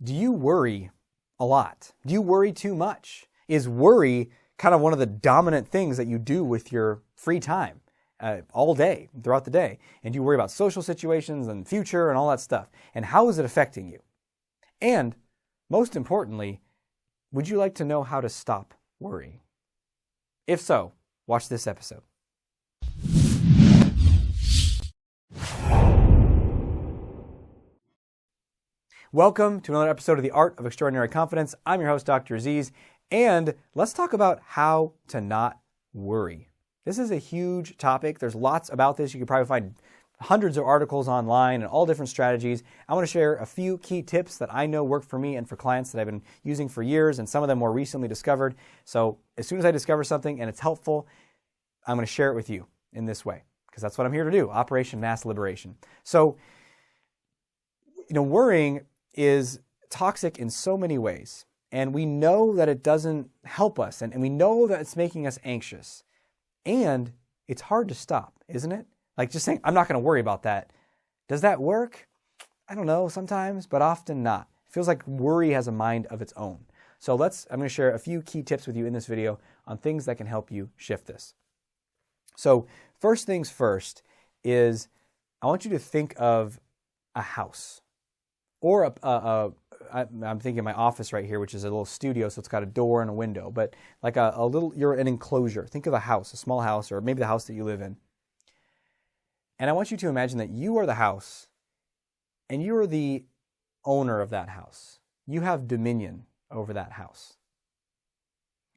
Do you worry a lot? Do you worry too much? Is worry kind of one of the dominant things that you do with your free time all day, throughout the day? And you worry about social situations and future and all that stuff. And how is it affecting you? And most importantly, would you like to know how to stop worrying? If so, watch this episode. Welcome to another episode of The Art of Extraordinary Confidence. I'm your host, Dr. Aziz, and let's talk about how to not worry. This is a huge topic. There's lots about this. You can probably find hundreds of articles online and all different strategies. I want to share a few key tips that I know work for me and for clients that I've been using for years, and some of them more recently discovered. So as soon as I discover something and it's helpful, I'm going to share it with you in this way, because that's what I'm here to do, Operation Mass Liberation. So, worrying is toxic in so many ways, and we know that it doesn't help us, and we know that it's making us anxious, and it's hard to stop, isn't it? Like just saying, I'm not going to worry about that. Does that work? I don't know, sometimes, but often not. It feels like worry has a mind of its own. So I'm going to share a few key tips with you in this video on things that can help you shift this. So first things first is I want you to think of a house. Or I'm thinking my office right here, which is a little studio, so it's got a door and a window. But like you're an enclosure. Think of a house, a small house, or maybe the house that you live in. And I want you to imagine that you are the house, and you are the owner of that house. You have dominion over that house.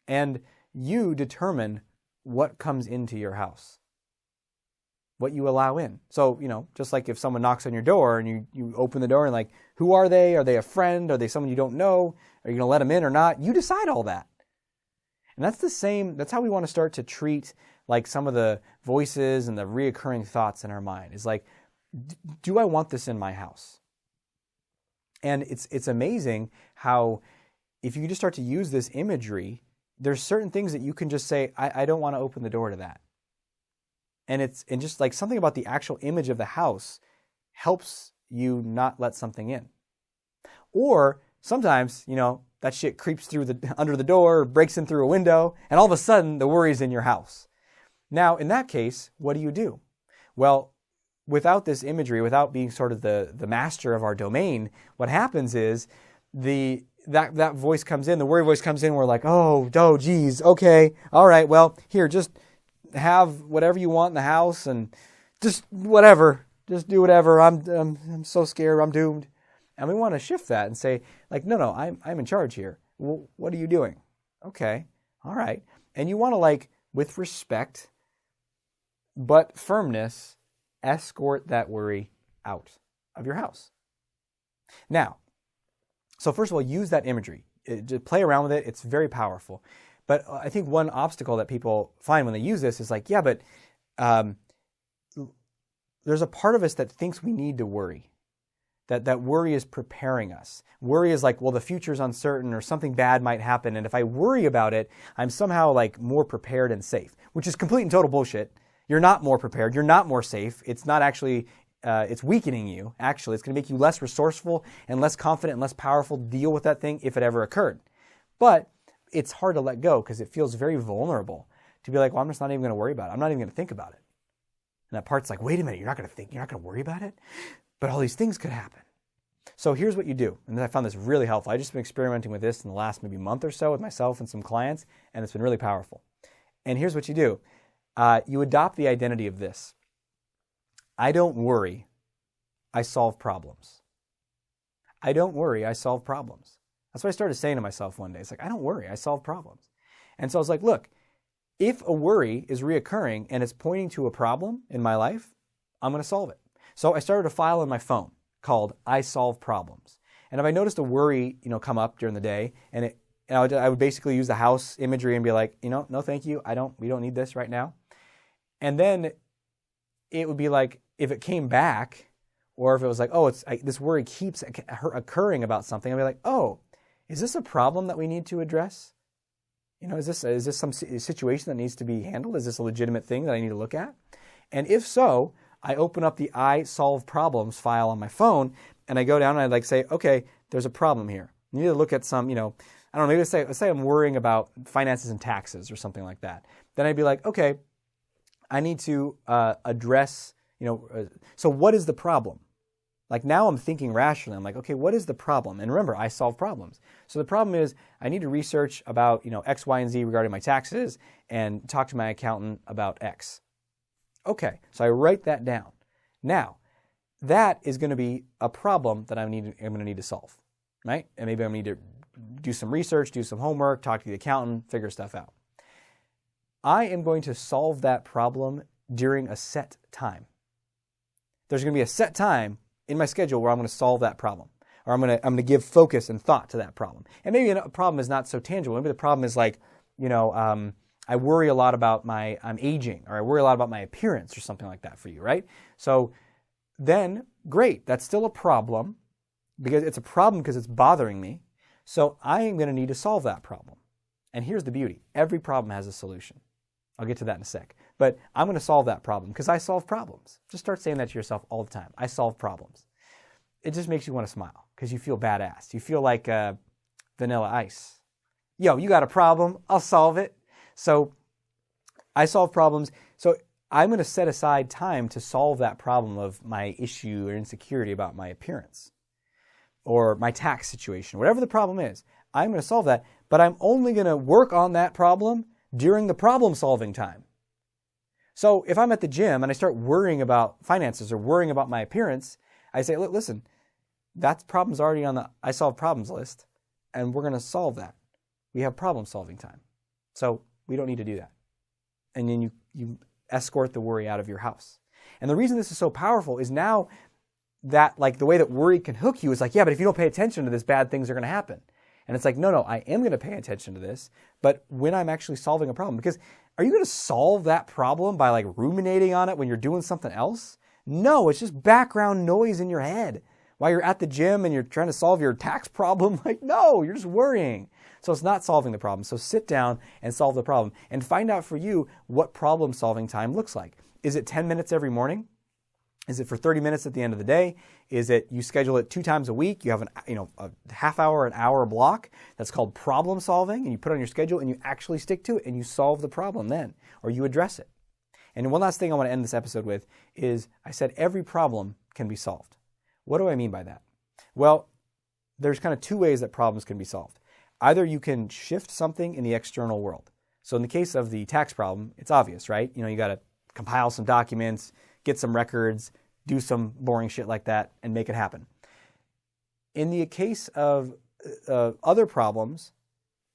And you determine what comes into your house, what you allow in. So, just like if someone knocks on your door and you open the door and like, who are they? Are they a friend? Are they someone you don't know? Are you going to let them in or not? You decide all that. And that's how we want to start to treat like some of the voices and the reoccurring thoughts in our mind. Is like, do I want this in my house? And it's amazing how if you just start to use this imagery, there's certain things that you can just say, I don't want to open the door to that. And just like something about the actual image of the house helps you not let something in. Or sometimes, that shit creeps through under the door, breaks in through a window, and all of a sudden the worry's in your house. Now, in that case, what do? Well, without this imagery, without being sort of the master of our domain, what happens is that voice comes in, the worry voice comes in, and we're like, oh, geez, okay, all right, well, here, just have whatever you want in the house and just whatever, just do whatever. I'm so scared, I'm doomed. And we want to shift that and say, like, no, I'm in charge here. Well, what are you doing? Okay, all right. And you want to, like, with respect but firmness, escort that worry out of your house. Now, so first of all, use that imagery. Just play around with it. It's very powerful. But I think one obstacle that people find when they use this is like, yeah, but there's a part of us that thinks we need to worry. That worry is preparing us. Worry is like, well, the future's uncertain or something bad might happen. And if I worry about it, I'm somehow like more prepared and safe, which is complete and total bullshit. You're not more prepared. You're not more safe. It's not actually, it's weakening you. Actually, it's going to make you less resourceful and less confident and less powerful to deal with that thing if it ever occurred. But it's hard to let go because it feels very vulnerable to be like, well, I'm just not even going to worry about it. I'm not even going to think about it. And that part's like, wait a minute, you're not going to worry about it? But all these things could happen. So here's what you do. And I found this really helpful. I've just been experimenting with this in the last maybe month or so with myself and some clients, and it's been really powerful. And here's what you do. You adopt the identity of this. I don't worry, I solve problems. I don't worry, I solve problems. That's what I started saying to myself one day. It's like, I don't worry, I solve problems. And so I was like, look, if a worry is reoccurring and it's pointing to a problem in my life, I'm going to solve it. So I started a file on my phone called I Solve Problems. And if I noticed a worry, come up during the day, and I would basically use the house imagery and be like, no, thank you. We don't need this right now. And then it would be like, if it came back, or if it was like, this worry keeps occurring about something, I'd be like, oh, is this a problem that we need to address? Is this some situation that needs to be handled? Is this a legitimate thing that I need to look at? And if so, I open up the I Solve Problems file on my phone, and I go down and I say, okay, there's a problem here. You need to look at some, I don't know, maybe let's say I'm worrying about finances and taxes or something like that. Then I'd be like, okay, I need to address, so what is the problem? Like now I'm thinking rationally. I'm like, okay, what is the problem? And remember, I solve problems. So the problem is I need to research about, X, Y, and Z regarding my taxes and talk to my accountant about X. Okay, so I write that down. Now, that is going to be a problem that I'm going to need to solve, right? And maybe I'm going to need to do some research, do some homework, talk to the accountant, figure stuff out. I am going to solve that problem during a set time. There's going to be a set time in my schedule where I'm going to solve that problem, or I'm going to give focus and thought to that problem. And maybe a problem is not so tangible. Maybe the problem is like, I worry a lot about I'm aging, or I worry a lot about my appearance, or something like that for you, right? So then, great, that's still a problem, because it's a problem because it's bothering me. So I am going to need to solve that problem. And here's the beauty: every problem has a solution. I'll get to that in a sec. But I'm going to solve that problem because I solve problems. Just start saying that to yourself all the time. I solve problems. It just makes you want to smile because you feel badass. You feel like Vanilla Ice. Yo, you got a problem? I'll solve it. So I solve problems. So I'm going to set aside time to solve that problem of my issue or insecurity about my appearance or my tax situation. Whatever the problem is, I'm going to solve that. But I'm only going to work on that problem during the problem-solving time. So if I'm at the gym and I start worrying about finances or worrying about my appearance, I say, look, listen, that problem's already on the I solve problems list, and we're going to solve that. We have problem-solving time. So we don't need to do that. And then you escort the worry out of your house. And the reason this is so powerful is now that, like, the way that worry can hook you is like, yeah, but if you don't pay attention to this, bad things are going to happen. And it's like, no, I am going to pay attention to this, but when I'm actually solving a problem. Because are you going to solve that problem by like ruminating on it when you're doing something else? No, it's just background noise in your head while you're at the gym and you're trying to solve your tax problem. Like, no, you're just worrying. So it's not solving the problem. So sit down and solve the problem and find out for you what problem solving time looks like. Is it 10 minutes every morning? Is it for 30 minutes at the end of the day? Is it you schedule it 2 times a week? You have a half hour, an hour block. That's called problem solving, and you put it on your schedule and you actually stick to it and you solve the problem then, or you address it. And one last thing I want to end this episode with is I said every problem can be solved. What do I mean by that? Well, there's kind of 2 ways that problems can be solved. Either you can shift something in the external world. So in the case of the tax problem, it's obvious, right? You got to compile some documents, get some records, do some boring shit like that, and make it happen. In the case of other problems,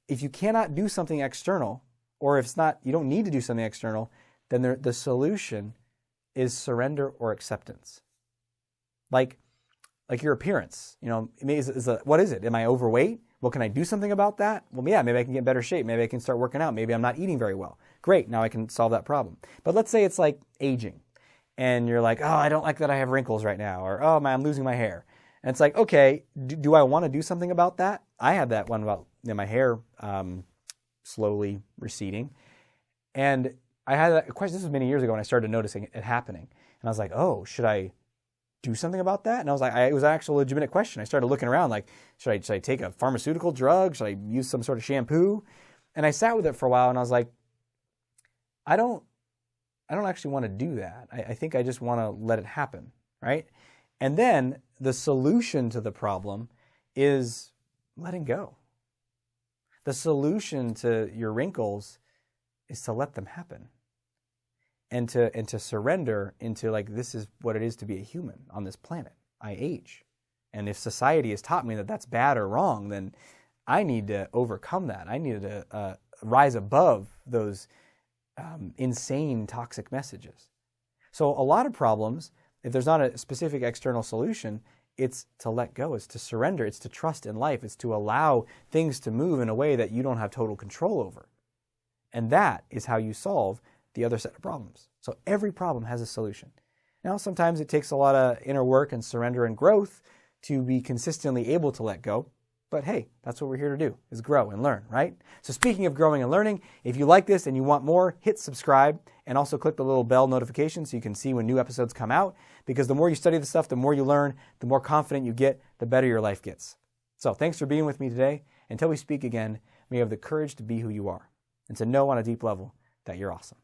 if you cannot do something external, or if it's not, you don't need to do something external, then the solution is surrender or acceptance. Like your appearance, what is it? Am I overweight? Well, can I do something about that? Well, yeah, maybe I can get in better shape. Maybe I can start working out. Maybe I'm not eating very well. Great, now I can solve that problem. But let's say it's like aging. And you're like, oh, I don't like that I have wrinkles right now. Or, oh, man, I'm losing my hair. And it's like, okay, do I want to do something about that? I had that one about my hair slowly receding. And I had that question, this was many years ago when I started noticing it happening. And I was like, oh, should I do something about that? And I was like, it was an actual legitimate question. I started looking around like, should I take a pharmaceutical drug? Should I use some sort of shampoo? And I sat with it for a while and I was like, I don't actually want to do that. I think I just want to let it happen, right? And then the solution to the problem is letting go. The solution to your wrinkles is to let them happen and to surrender into like, this is what it is to be a human on this planet. I age. And if society has taught me that that's bad or wrong, then I need to overcome that. I need to rise above those insane toxic messages. So a lot of problems, if there's not a specific external solution, it's to let go, it's to surrender, it's to trust in life, it's to allow things to move in a way that you don't have total control over. And that is how you solve the other set of problems. So every problem has a solution. Now, sometimes it takes a lot of inner work and surrender and growth to be consistently able to let go. But hey, that's what we're here to do, is grow and learn, right? So speaking of growing and learning, if you like this and you want more, hit subscribe and also click the little bell notification so you can see when new episodes come out. Because the more you study the stuff, the more you learn, the more confident you get, the better your life gets. So thanks for being with me today. Until we speak again, may you have the courage to be who you are and to know on a deep level that you're awesome.